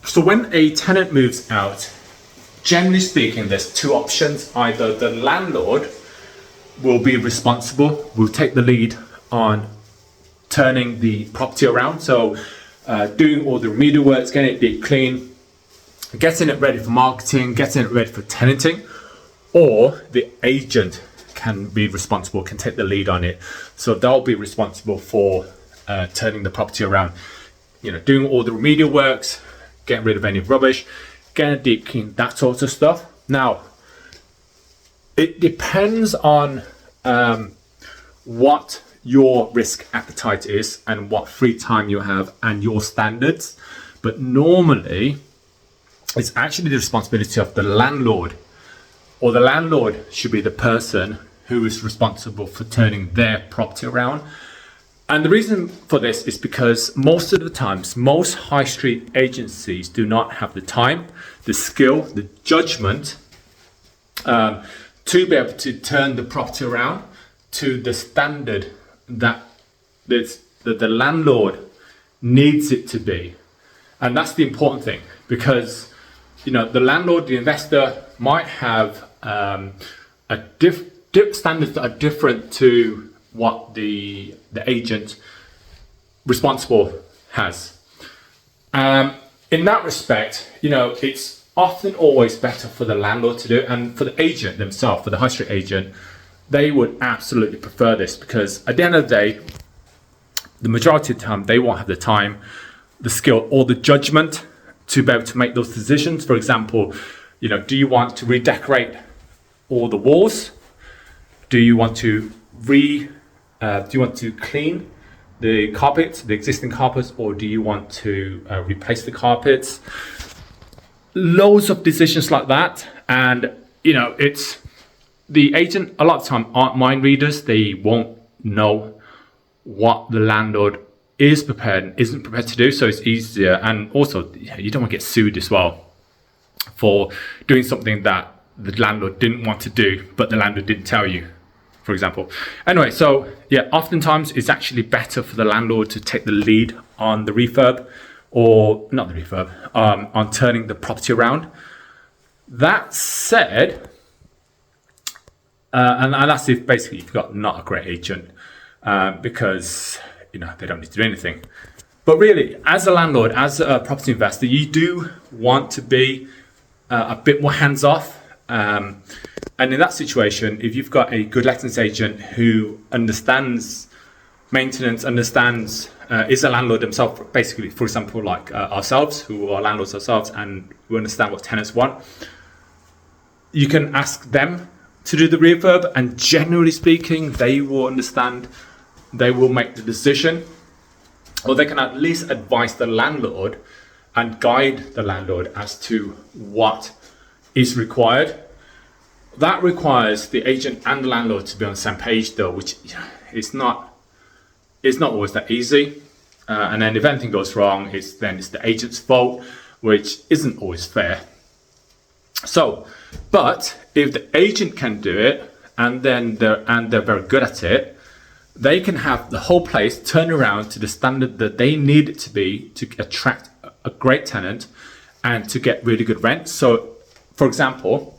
So when a tenant moves out, generally speaking, there's two options. Either the landlord will be responsible, will take the lead on turning the property around. So doing all the remedial works, getting it deep clean, getting it ready for marketing, getting it ready for tenanting, or the agent can be responsible, can take the lead on it. So they'll be responsible for turning the property around, doing all the remedial works, getting rid of any rubbish, getting a deep clean, that sort of stuff. Now, it depends on what your risk appetite is and what free time you have and your standards. But normally, it's actually the responsibility of the landlord, or the landlord should be the person who is responsible for turning their property around. And the reason for this is because most of the times, most high street agencies do not have the time, the skill, the judgment to be able to turn the property around to the standard that the landlord needs it to be. And that's the important thing, because the landlord, the investor might have standards that are different to what the agent responsible has. In that respect, it's often always better for the landlord to do it, and for the agent themselves, for the high street agent, they would absolutely prefer this, because at the end of the day, the majority of the time, they won't have the time, the skill, or the judgment to be able to make those decisions. For example, do you want to redecorate all the walls? Do you want to clean the carpets, the existing carpets, or do you want to replace the carpets? Loads of decisions like that. And it's the agent a lot of the time aren't mind readers. They won't know what the landlord is prepared and isn't prepared to do, so it's easier. And also, you don't want to get sued as well for doing something that the landlord didn't want to do, but the landlord didn't tell you, for example. Anyway, so yeah, oftentimes it's actually better for the landlord to take the lead on the refurb, or not the refurb, on turning the property around. That said, and that's if basically you've got not a great agent, because they don't need to do anything. But really, as a landlord, as a property investor, you do want to be a bit more hands-off. And in that situation, if you've got a good lettings agent who understands maintenance, is a landlord himself, basically, for example, like ourselves, who are landlords ourselves, and who understand what tenants want, you can ask them to do the refurb, and generally speaking, they will understand, they will make the decision, or they can at least advise the landlord and guide the landlord as to what is required. That requires the agent and the landlord to be on the same page, though, which is not always that easy. And then if anything goes wrong, it's the agent's fault, which isn't always fair. So, but if the agent can do it, and they're very good at it, they can have the whole place turn around to the standard that they need it to be to attract a great tenant and to get really good rent. So, for example,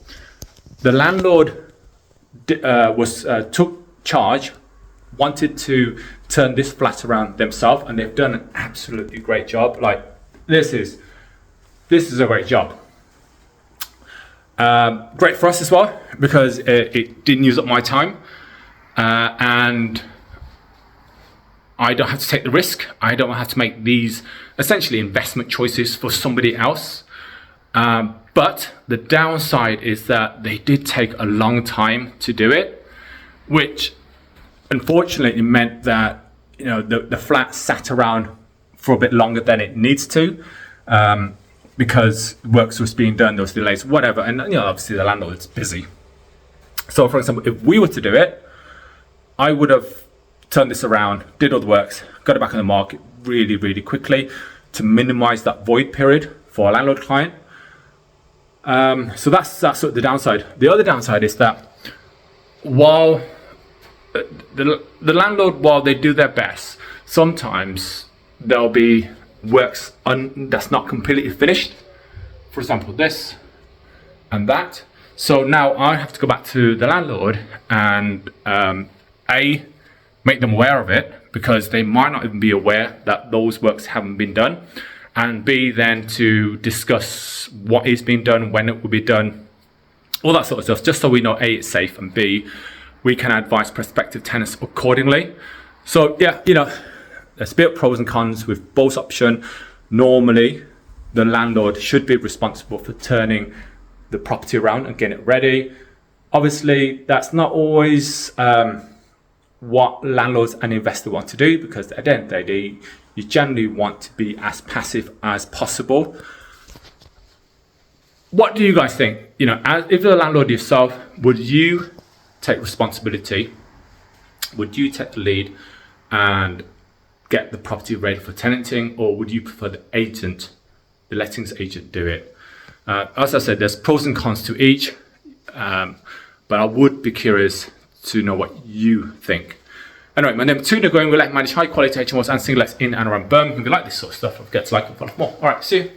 the landlord took charge, wanted to turn this flat around themselves, and they've done an absolutely great job. Like, this is a great job. Great for us as well, because it didn't use up my time, and I don't have to take the risk. I don't have to make these essentially investment choices for somebody else. But the downside is that they did take a long time to do it, which unfortunately meant that the flat sat around for a bit longer than it needs to, because works was being done, there was delays, whatever, and obviously the landlord's busy. So, for example, if we were to do it, I would have turned this around, did all the works, got it back on the market really, really quickly to minimize that void period for a landlord client. So that's sort of the downside. The other downside is that while the landlord, while they do their best, sometimes there'll be works that's not completely finished. For example, this and that. So now I have to go back to the landlord and A, make them aware of it, because they might not even be aware that those works haven't been done, and B, then to discuss what is being done, when it will be done, all that sort of stuff, just so we know A, it's safe, and B, we can advise prospective tenants accordingly. So yeah, you know, there's a bit of pros and cons with both options. Normally, the landlord should be responsible for turning the property around and getting it ready. Obviously, that's not always what landlords and investors want to do, because at the end of the day, you generally want to be as passive as possible. What do you guys think? You know, if you're a landlord yourself, would you take responsibility? Would you take the lead and get the property ready for tenanting, or would you prefer the agent, the lettings agent, do it? As I said, there's pros and cons to each, but I would be curious to know what you think. Anyway, my name is Nguyen. We like manage high quality HMOs and single lets in and around Birmingham. If you like this sort of stuff, don't forget to like and follow for more. All right, see you.